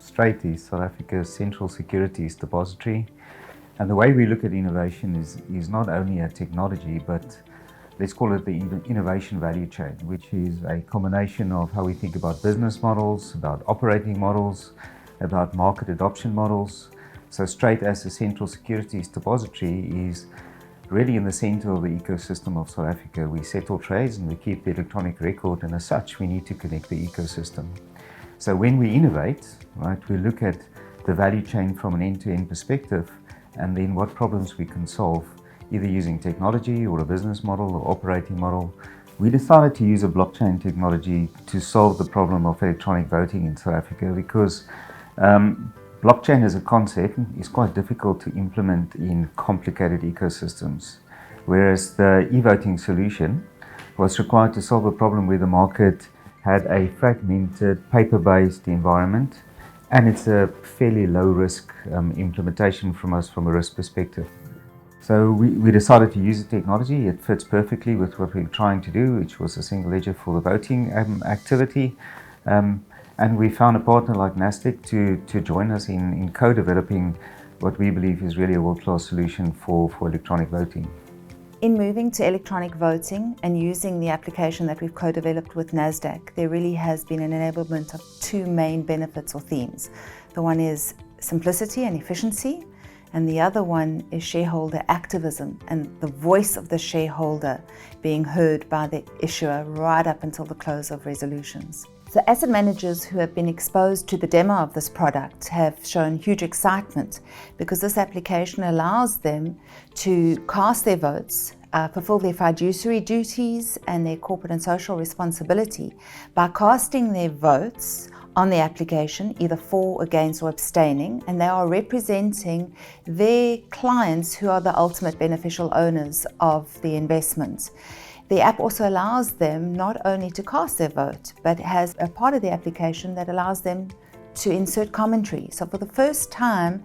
Strate is South Africa's central securities depository. And the way we look at innovation is not only a technology, but let's call it the innovation value chain, which is a combination of how we think about business models, about operating models, about market adoption models. So Strate as a central securities depository is really in the center of the ecosystem of South Africa. We settle trades and we keep the electronic record, and as such we need to connect the ecosystem. So when we innovate, right, we look at the value chain from an end-to-end perspective and then what problems we can solve, either using technology or a business model or operating model. We decided to use a blockchain technology to solve the problem of electronic voting in South Africa because blockchain as a concept is quite difficult to implement in complicated ecosystems, whereas the e-voting solution was required to solve a problem where the market had a fragmented, paper-based environment, and it's a fairly low-risk implementation from us from a risk perspective. So we decided to use the technology. It fits perfectly with what we're trying to do, which was a single ledger for the voting activity. And we found a partner like Nasdaq to join us in co-developing what we believe is really a world-class solution for electronic voting. In moving to electronic voting and using the application that we've co-developed with Nasdaq, there really has been an enablement of two main benefits or themes. The one is simplicity and efficiency, and the other one is shareholder activism and the voice of the shareholder being heard by the issuer right up until the close of resolutions. So asset managers who have been exposed to the demo of this product have shown huge excitement because this application allows them to cast their votes, fulfill their fiduciary duties and their corporate and social responsibility by casting their votes on the application, either for, against or abstaining, and they are representing their clients who are the ultimate beneficial owners of the investment. The app also allows them not only to cast their vote, but has a part of the application that allows them to insert commentary. So for the first time,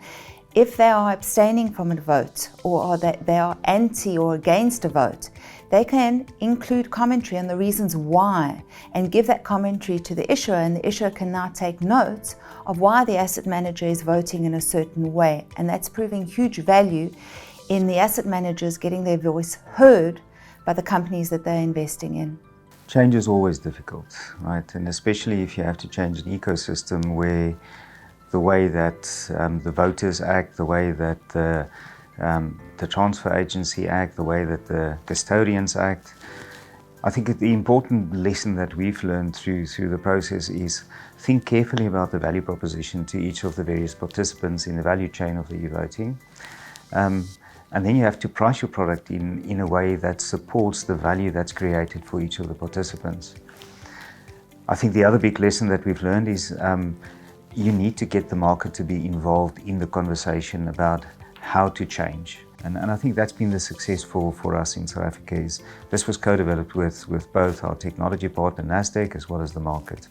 if they are abstaining from a vote or that they are anti or against a vote, they can include commentary on the reasons why and give that commentary to the issuer, and the issuer can now take note of why the asset manager is voting in a certain way. And that's proving huge value in the asset managers getting their voice heard by the companies that they're investing in. Change is always difficult, right? And especially if you have to change an ecosystem where the way that the voters act, the way that the transfer agency act, the way that the custodians act. I think the important lesson that we've learned through the process is think carefully about the value proposition to each of the various participants in the value chain of the e-voting. And then you have to price your product in a way that supports the value that's created for each of the participants. I think the other big lesson that we've learned is you need to get the market to be involved in the conversation about how to change. And I think that's been the success for us in South Africa. This was co-developed with both our technology partner Nasdaq as well as the market.